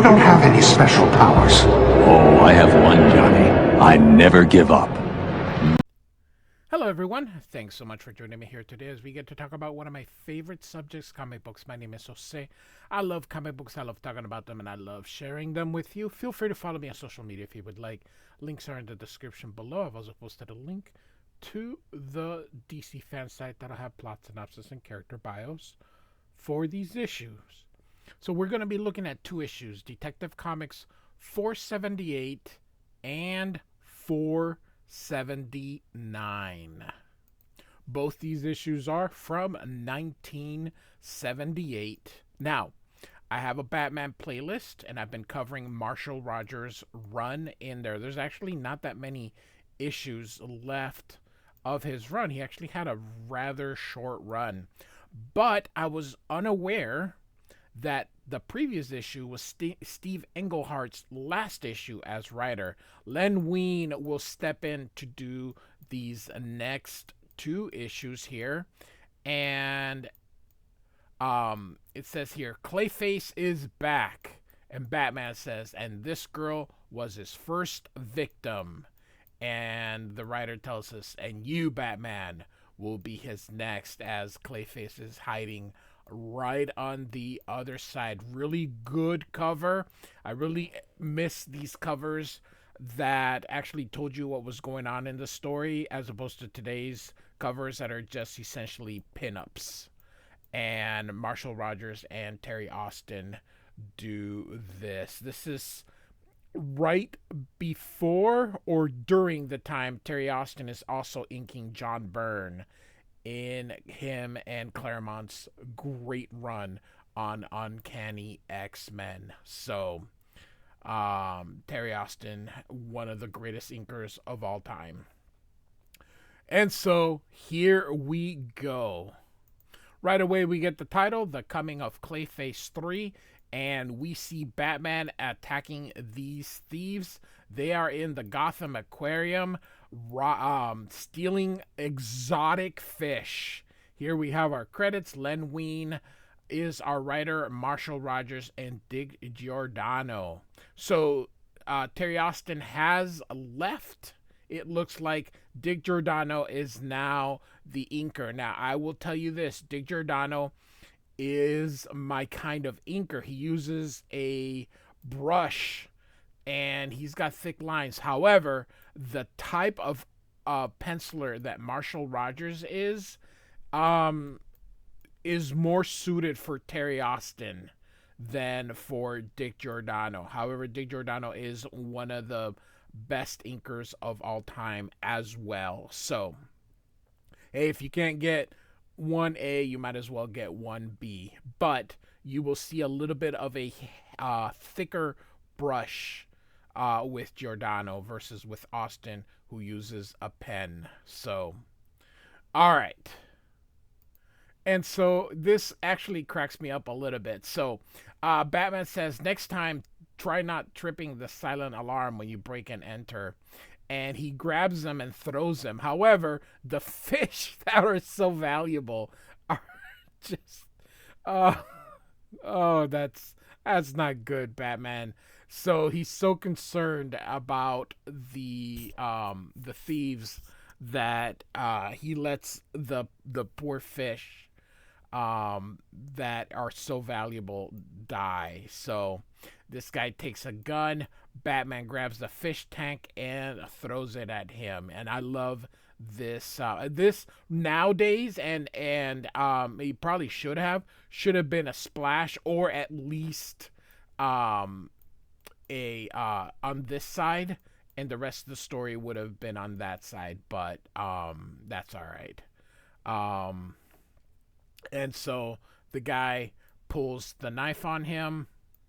don't have any special powers. Oh, I have one, Johnny. I never give up. Hello everyone, thanks so much for joining me here today as we get to talk about one of my favorite subjects, comic books. My name is Jose. I love comic books, I love talking about them, and I love sharing them with you. Feel free to follow me on social media if you would like. Links are in the description below. I've also posted a link to the DC fan site that'll have plot synopsis and character bios for these issues. So we're going to be looking at two issues, Detective Comics 478 and 479. Both these issues are from 1978. Now, I have a Batman playlist, and I've been covering Marshall Rogers' run in there. There's actually not that many issues left of his run. He actually had a rather short run. But I was unaware that the previous issue was Steve Englehart's last issue as writer. Len Wein will step in to do these next two issues here. And it says here, Clayface is back. And Batman says, and this girl was his first victim. And the writer tells us, and you, Batman, will be his next, as Clayface is hiding right on the other side. Really good cover. I really miss these covers that actually told you what was going on in the story, as opposed to today's covers that are just essentially pinups. And Marshall Rogers and Terry Austin do this. This is right before or during the time Terry Austin is also inking John Byrne in him and Claremont's great run on Uncanny X-Men. So, Terry Austin, one of the greatest inkers of all time. And so, here we go. Right away, we get the title, The Coming of Clayface 3, and we see Batman attacking these thieves. They are in the Gotham Aquarium, stealing exotic fish. Here we have our credits. Len Wein is our writer, Marshall Rogers, and Dick Giordano. So Terry Austin has left. It looks like Dick Giordano is now the inker. Now, I will tell you this. Dick Giordano is my kind of inker. He uses a brush and he's got thick lines. However, the type of penciler that Marshall Rogers is more suited for Terry Austin than for Dick Giordano. However, Dick Giordano is one of the best inkers of all time as well. So, hey, if you can't get 1A, you might as well get 1B. But you will see a little bit of a thicker brush with Giordano versus with Austin, who uses a pen. So, all right. And so this actually cracks me up a little bit. So Batman says, next time, try not tripping the silent alarm when you break and enter. And he grabs them and throws them. However, the fish that are so valuable are just, that's not good, Batman. So he's so concerned about the thieves that he lets the poor fish that are so valuable die. So this guy takes a gun. Batman grabs the fish tank and throws it at him. And I love this. This nowadays, and he probably should have been a splash, or at least on this side, and the rest of the story would have been on that side. But that's all right. And so the guy pulls the knife on him.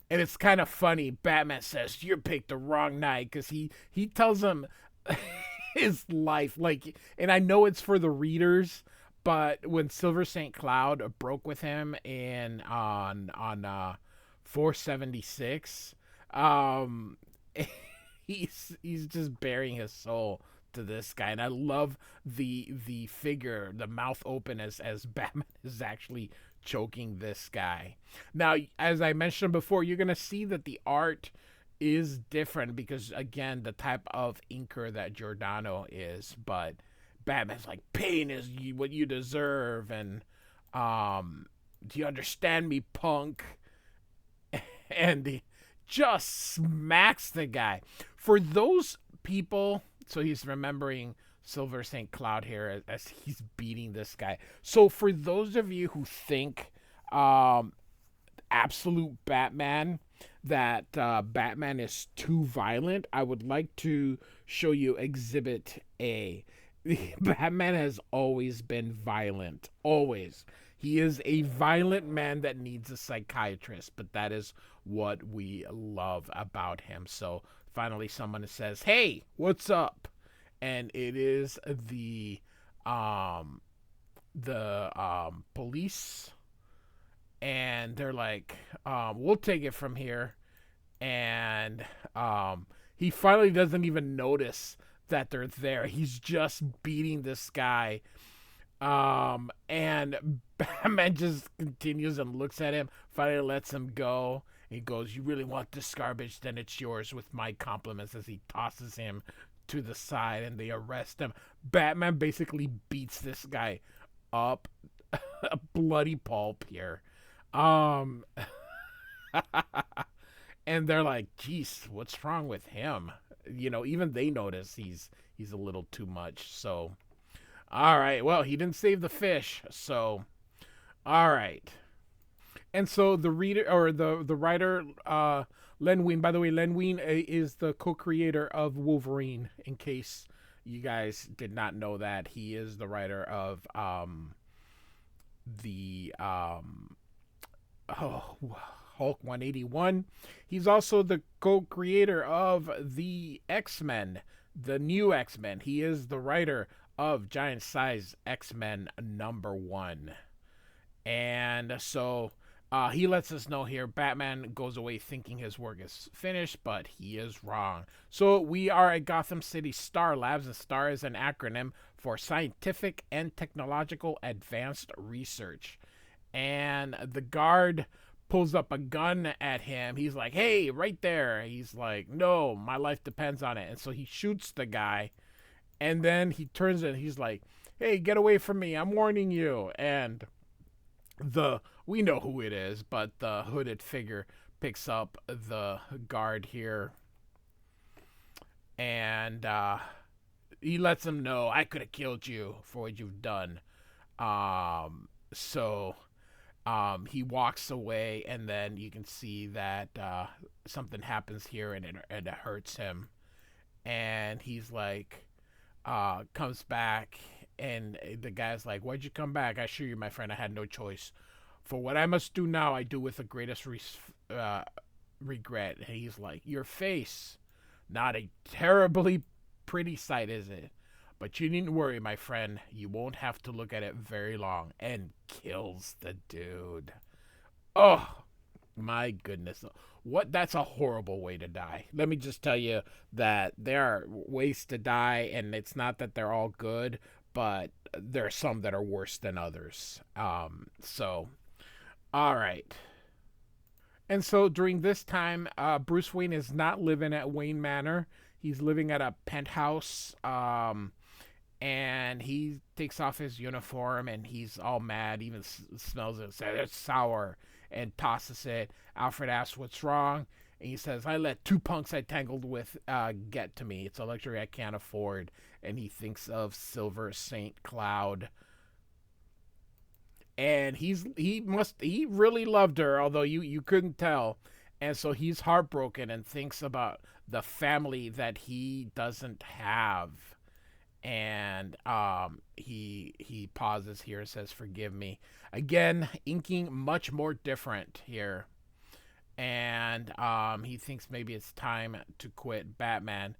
And it's kind of funny. Batman says, you picked the wrong night, because he tells him his life. Like, and I know it's for the readers, but when Silver St. Cloud broke with him on 476, he's just bearing his soul to this guy. And I love the figure, the mouth open as Batman is actually choking this guy. Now, as I mentioned before, you're going to see that the art is different because, again, the type of inker that Giordano is. But Batman's like, pain is what you deserve. And do you understand me, punk? And he just smacks the guy. For those people, so he's remembering Silver St. Cloud here as he's beating this guy. So for those of you who think absolute Batman, that Batman is too violent, I would like to show you Exhibit A. Batman has always been violent. Always. He is a violent man that needs a psychiatrist, but that is what we love about him. So finally someone says, "Hey, what's up?" And it is the police, and they're like, "We'll take it from here." And he finally doesn't even notice that they're there. He's just beating this guy. And Batman just continues and looks at him, finally lets him go. He goes, "You really want this garbage? Then it's yours with my compliments," as he tosses him to the side and they arrest him. Batman basically beats this guy up a bloody pulp here. And they're like, "Geez, what's wrong with him?" Even they notice he's a little too much. So all right, well, he didn't save the fish, so all right. And so the writer, Len Wein. By the way, Len Wein is the co-creator of Wolverine. In case you guys did not know that, he is the writer of the Hulk 181. He's also the co-creator of the X-Men, the new X-Men. He is the writer of Giant Size X-Men #1. And so he lets us know here, Batman goes away thinking his work is finished, but he is wrong. So we are at Gotham City Star Labs, and STAR is an acronym for Scientific and Technological Advanced Research. And the guard pulls up a gun at him. He's like, "Hey, right there." He's like, "No, my life depends on it." And so he shoots the guy. And then he turns and he's like, "Hey, get away from me. I'm warning you." And we know who it is, but the hooded figure picks up the guard here. And he lets him know, "I could have killed you for what you've done." So he walks away, and then you can see that something happens here, and it hurts him. And he's like, comes back, and the guy's like, "Why'd you come back?" "I assure you, my friend, I had no choice. For what I must do now, I do with the greatest regret." And he's like, "Your face, not a terribly pretty sight, is it? But you needn't worry, my friend. You won't have to look at it very long." And kills the dude. Oh, my goodness. That's a horrible way to die. Let me just tell you that there are ways to die, and it's not that they're all good, but there are some that are worse than others. So, all right. And so during this time, Bruce Wayne is not living at Wayne Manor. He's living at a penthouse, and he takes off his uniform, and he's all mad, even smells it, says it's sour, and tosses it. Alfred asks what's wrong, and he says, "I let two punks I tangled with get to me. It's a luxury I can't afford." And he thinks of Silver St. Cloud. And he really loved her, although you couldn't tell. And so he's heartbroken and thinks about the family that he doesn't have. And he pauses here and says, "Forgive me." Again, inking much more different here. And he thinks maybe it's time to quit Batman.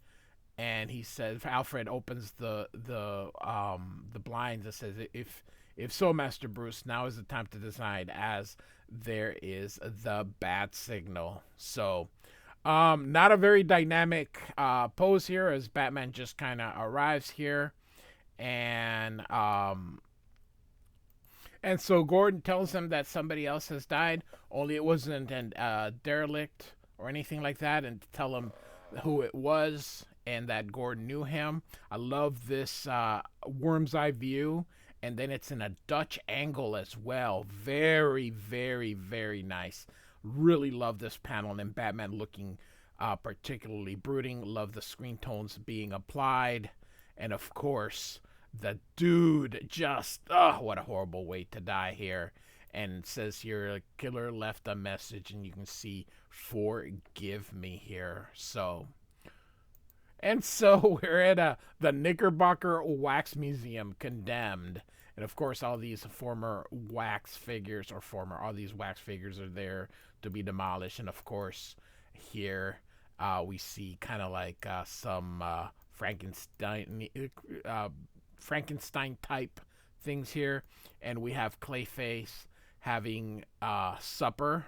And he says, Alfred opens the blinds and says, If so, Master Bruce, now is the time to decide, as there is the bat signal." So not a very dynamic pose here, as Batman just kind of arrives here. And And so Gordon tells him that somebody else has died, only it wasn't a derelict or anything like that, and to tell him who it was and that Gordon knew him. I love this worm's eye view, and then it's in a Dutch angle as well. Very, very, very nice. Really love this panel, and Batman looking particularly brooding. Love the screen tones being applied, and of course the dude just, oh, what a horrible way to die here. And it says here, a killer left a message, and you can see, forgive me here. So, and so we're at the Knickerbocker Wax Museum, Condemned. And of course, all these former wax figures, all these wax figures are there to be demolished. And of course, here we see kind of like some Frankenstein type things here, and we have Clayface having supper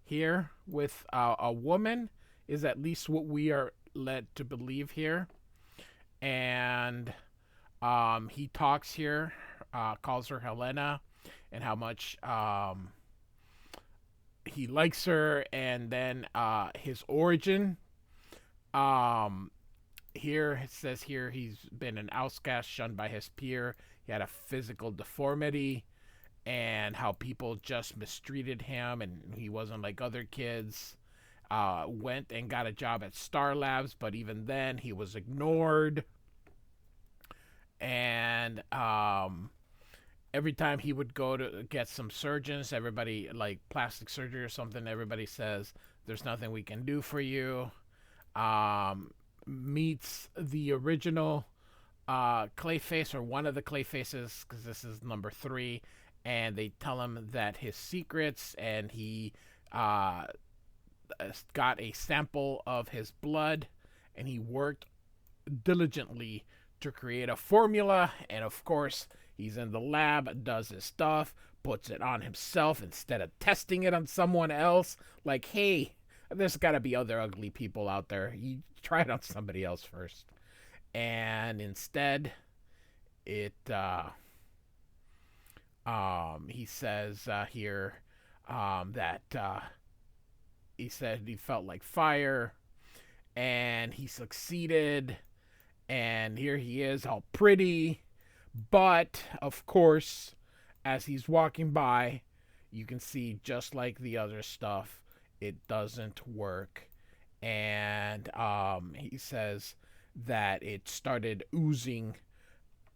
here with a woman, is at least what we are led to believe here. And he talks here, calls her Helena, and how much he likes her, and then his origin. Here it says here he's been an outcast, shunned by his peer. He had a physical deformity, and how people just mistreated him, and he wasn't like other kids. Went and got a job at Star Labs, but even then he was ignored. And every time he would go to get some surgeons, everybody, like plastic surgery or something, everybody says, there's nothing we can do for you. Meets the original Clayface, or one of the Clayfaces, because this is number 3, and they tell him that his secrets, and he got a sample of his blood, and he worked diligently to create a formula, and of course he's in the lab, does his stuff, puts it on himself instead of testing it on someone else. Like, hey, there's got to be other ugly people out there. You try it on somebody else first. And instead, it he says here that he said he felt like fire, and he succeeded. And here he is, all pretty. But, of course, as he's walking by, you can see, just like the other stuff, it doesn't work. And he says that it started oozing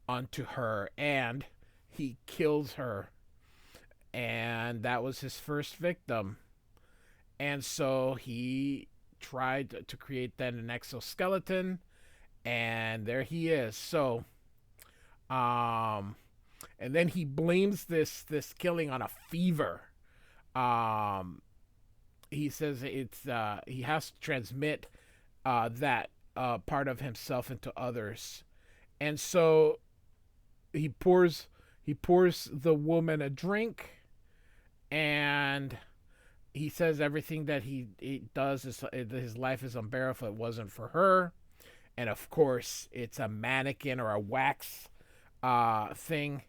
onto her, and he kills her. And that was his first victim. And so he tried to create then an exoskeleton, and there he is. So, and then he blames this killing on a fever. He says it's he has to transmit that part of himself into others, and so he pours the woman a drink, and he says everything that he does is his life is unbearable if it wasn't for her. And of course, it's a mannequin or a wax thing.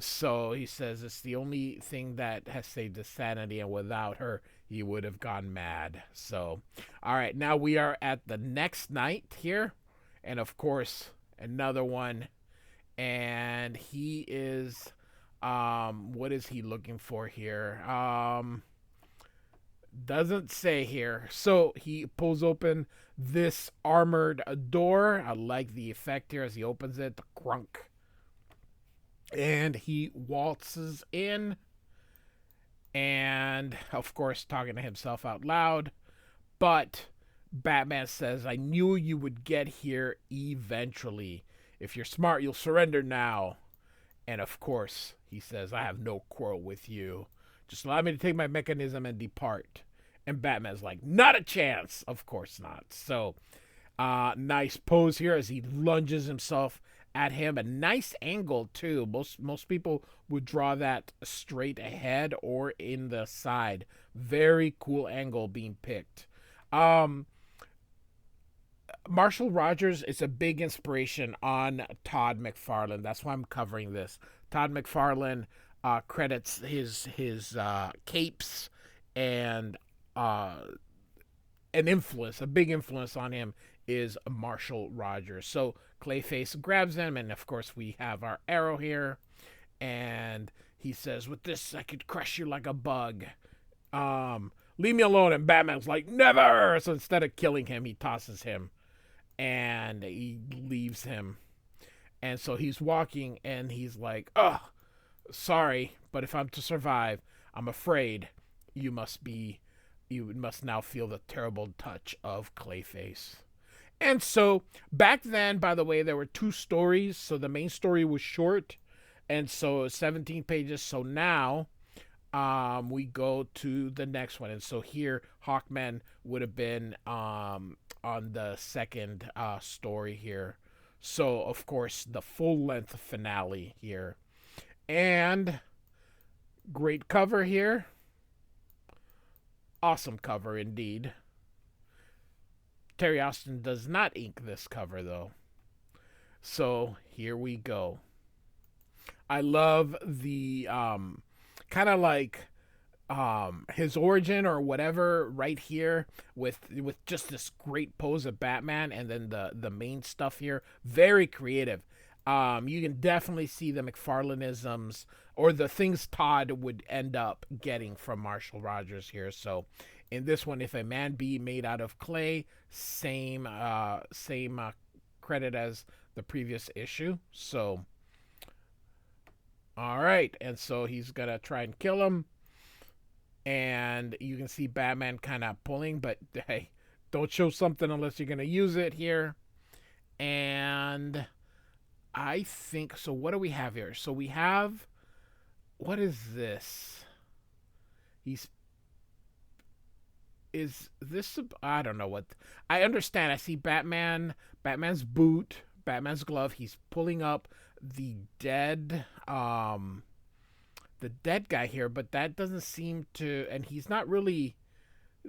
So he says it's the only thing that has saved his sanity, and without her, he would have gone mad. So, all right, now we are at the next night here, and of course, another one. And he is, what is he looking for here? Doesn't say here. So he pulls open this armored door. I like the effect here as he opens it, the crunk. And he waltzes in, and of course talking to himself out loud. But Batman says, I knew you would get here eventually. If you're smart, you'll surrender now. And of course, he says, I have no quarrel with you. Just allow me to take my mechanism and depart. And Batman's like, not a chance. Of course not. So, nice pose here as he lunges himself at him. A nice angle, too. Most people would draw that straight ahead or in the side. Very cool angle being picked. Marshall Rogers is a big inspiration on Todd McFarlane. That's why I'm covering this. Todd McFarlane credits his capes and uh, an influence, a big influence on him is Marshall Rogers. So Clayface grabs him, and of course we have our arrow here, and he says, "With this, I could crush you like a bug. Leave me alone." And Batman's like, "Never!" So instead of killing him, he tosses him, and he leaves him. And so he's walking, and he's like, "Oh, sorry, but if I'm to survive, I'm afraid you must now feel the terrible touch of Clayface." And so back then, by the way, there were two stories. So the main story was short, and so it was 17 pages. So now we go to the next one. And so here, Hawkman would have been on the second story here. So, of course, the full length finale here. And great cover here. Awesome cover indeed. Terry Austin does not ink this cover though. So here we go. I love the kind of like his origin or whatever right here with just this great pose of Batman, and then the main stuff here, very creative. You can definitely see the McFarlaneisms or the things Todd would end up getting from Marshall Rogers here. So in this one, if a man be made out of clay, same credit as the previous issue. So all right, and so he's gonna try and kill him, and you can see Batman kind of pulling, but hey, don't show something unless you're gonna use it here. And I think so. What do we have here? So we have, what is this? Is this? I don't know what. I understand. I see Batman's boot, Batman's glove. He's pulling up the dead guy here, but that doesn't seem to, and he's not really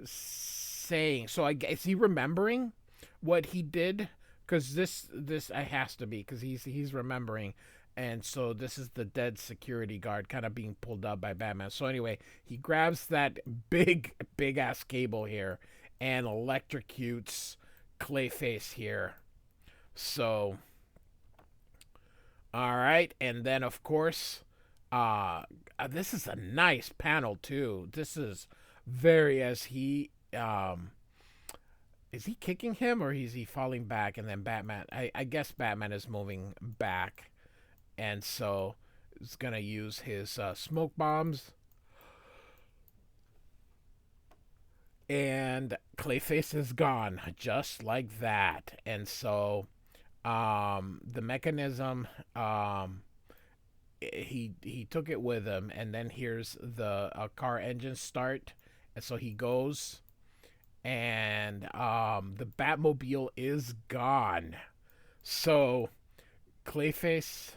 saying. So I guess, is he remembering what he did? Because this has to be, because he's remembering, and so this is the dead security guard kind of being pulled up by Batman. So anyway, he grabs that big ass cable here and electrocutes Clayface here. So all right, and then of course, this is a nice panel too. This is very, as he is he kicking him or is he falling back? And then Batman, I guess Batman is moving back, and so he's gonna use his smoke bombs, and Clayface is gone just like that. And so the mechanism, he took it with him, and then here's the car engine start, and so he goes, and the Batmobile is gone. So Clayface,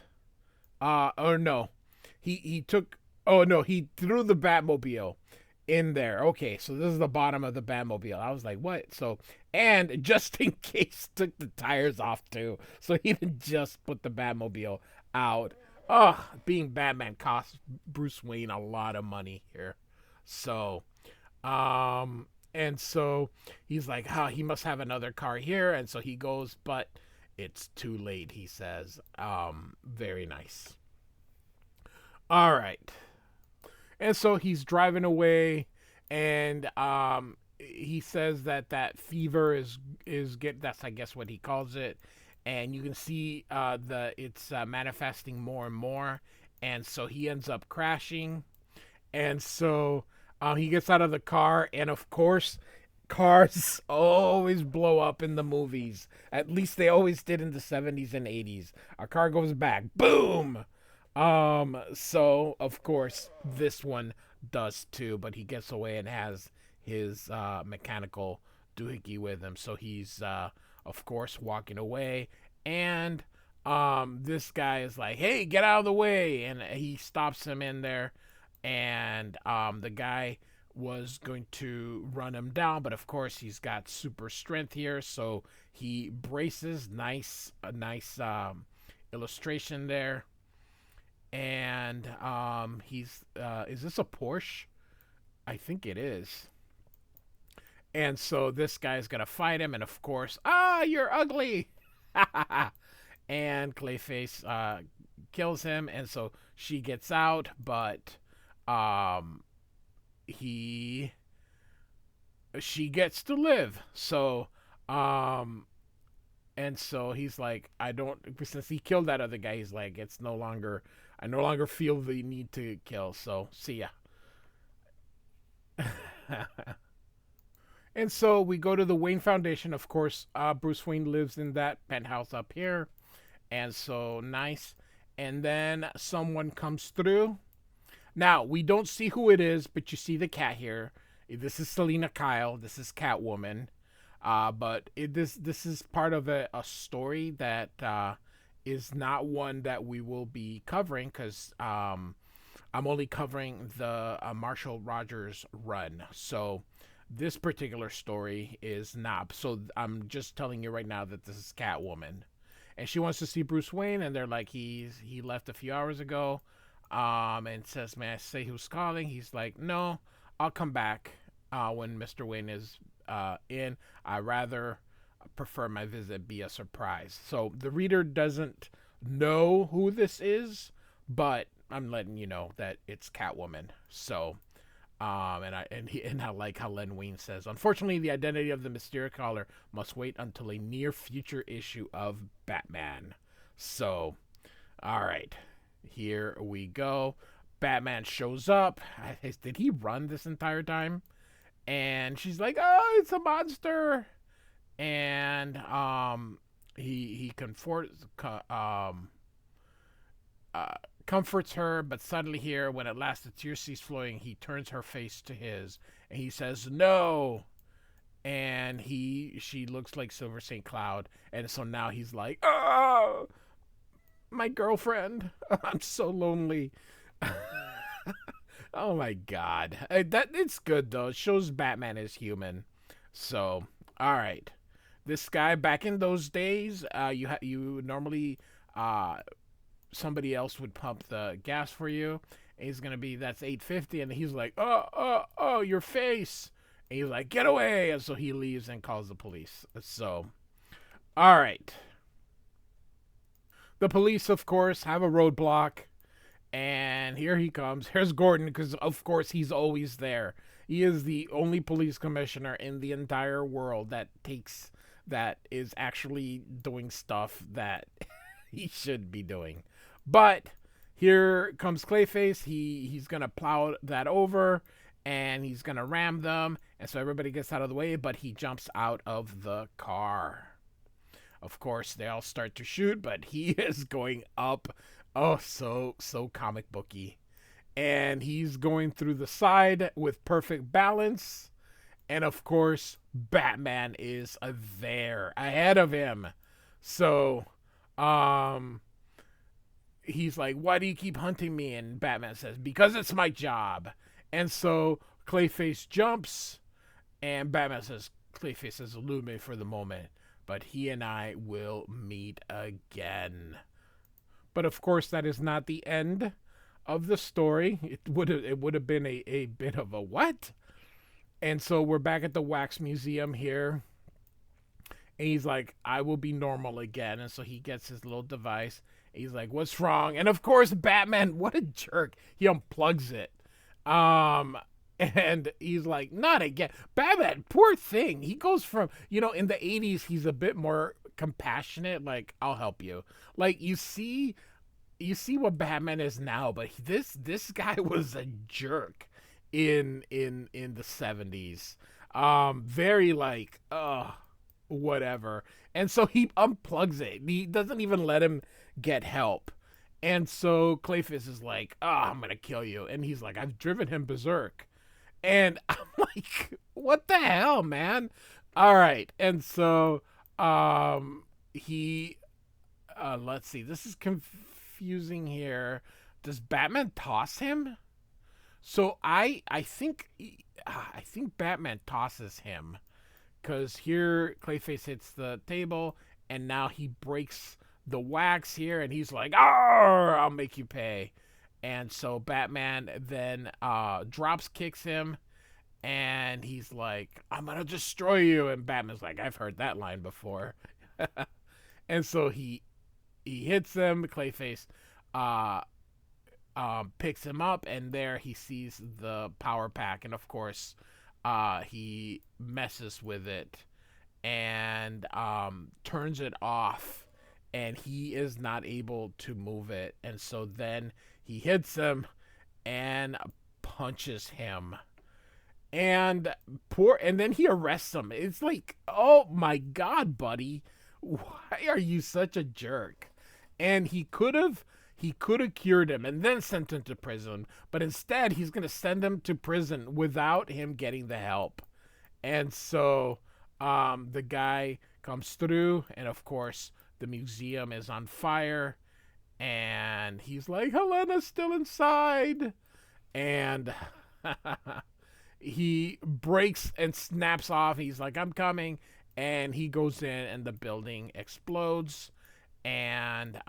or no, he took, oh no, he threw the Batmobile in there. Okay, so this is the bottom of the Batmobile. I was like, what? So, and just in case, took the tires off too. So he didn't just put the Batmobile out. Oh, being Batman cost Bruce Wayne a lot of money here. So, and so he's like, he must have another car here. And so he goes, but it's too late, he says. Very nice. All right. And so he's driving away, and he says that fever is that's, I guess, what he calls it. And you can see it's manifesting more and more, and so he ends up crashing. And so he gets out of the car, and of course, cars always blow up in the movies. At least they always did in the 70s and 80s. A car goes back, boom. So of course this one does too, but he gets away and has his mechanical doohickey with him. So he's of course walking away, and this guy is like, hey, get out of the way, and he stops him in there. And the guy was going to run him down, but of course he's got super strength here, so he braces. A nice illustration there, and he's is this a Porsche? I think it is. And so this guy's gonna fight him, and of course, you're ugly. And Clayface kills him, and so she gets out, but um, he she gets to live. So and so he's like, I don't, since he killed that other guy, he's like, it's no longer, I no longer feel the need to kill. So see ya. And so we go to the Wayne Foundation. Of course, Bruce Wayne lives in that penthouse up here. And so nice. And then someone comes through. Now, we don't see who it is, but you see the cat here. This is Selena Kyle. This is Catwoman. This is part of a story that is not one that we will be covering because I'm only covering the Marshall Rogers run. So this particular story is not. So I'm just telling you right now that this is Catwoman. And she wants to see Bruce Wayne, and they're like, he left a few hours ago, and says, may I say who's calling? He's like, no, I'll come back when Mr. Wayne is in. I rather prefer my visit be a surprise. So the reader doesn't know who this is, but I'm letting you know that it's Catwoman. So, and I like how Len Wein says, unfortunately, the identity of the mysterious caller must wait until a near future issue of Batman. So, all right, here we go. Batman shows up. Did he run this entire time? And she's like, oh, it's a monster. And he comforts her, but suddenly here, when at last the tears cease flowing, he turns her face to his, and he says, no. And she looks like Silver St. Cloud, and so now he's like, oh, my girlfriend, I'm so lonely. Oh my God, that it's good though. It shows Batman is human. So, all right, this guy back in those days, you normally somebody else would pump the gas for you. And he's gonna be, that's $8.50, and he's like, oh, your face. And he's like, get away. And so he leaves and calls the police. So, all right. The police, of course, have a roadblock. And here he comes. Here's Gordon, because, of course, he's always there. He is the only police commissioner in the entire world that is actually doing stuff that he should be doing. But here comes Clayface. He's going to plow that over, and he's going to ram them. And so everybody gets out of the way, but he jumps out of the car. Of course, they all start to shoot, but he is going up. Oh, so comic booky. And he's going through the side with perfect balance. And of course, Batman is there ahead of him. So, he's like, why do you keep hunting me? And Batman says, because it's my job. And so Clayface jumps, and Batman says, Clayface has eluded me for the moment, but he and I will meet again. But of course, that is not the end of the story. It would have been a bit of a what? And so we're back at the Wax Museum here. And he's like, I will be normal again. And so he gets his little device. He's like, what's wrong? And of course, Batman, what a jerk. He unplugs it. And he's like, not again. Batman, poor thing. He goes from, in the 80s, he's a bit more compassionate. Like, I'll help you. Like, you see what Batman is now, but this guy was a jerk in the 70s. Very like, whatever. And so he unplugs it. He doesn't even let him get help. And so Clayface is like, I'm gonna kill you. And he's like, I've driven him berserk. And I'm like, what the hell, man? All right. And so he let's see, this is confusing here. Does Batman toss him? So I think Batman tosses him because here Clayface hits the table and now he breaks the wax here and he's like, "Arr, I'll make you pay." And so Batman then drops kicks him and he's like, "I'm gonna destroy you." And Batman's like, "I've heard that line before." And so he hits him. Clayface uh, picks him up, and there he sees the power pack, and of course, he messes with it and turns it off, and he is not able to move it, and so then he hits him and punches him. And then he arrests him. It's like, oh my god, buddy, why are you such a jerk? And he could have cured him and then sent him to prison, but instead he's gonna send him to prison without him getting the help. And so the guy comes through, and of course the museum is on fire, and he's like, Helena's still inside, and he breaks and snaps off. He's like, I'm coming, and he goes in, and the building explodes, and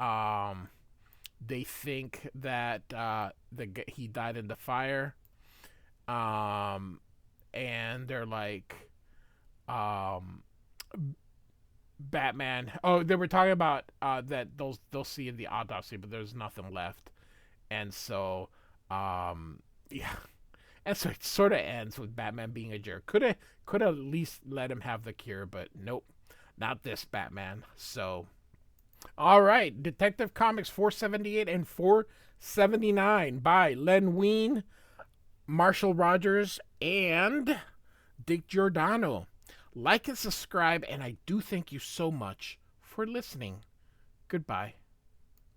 they think that he died in the fire, and they're like, um, Batman. Oh, they were talking about that they'll see in the autopsy, but there's nothing left, and so yeah, and so it sort of ends with Batman being a jerk. Could at least let him have the cure, but nope, not this Batman. So all right, Detective Comics 478 and 479 by Len Wein, Marshall Rogers, and Dick Giordano. Like and subscribe, and I do thank you so much for listening. Goodbye.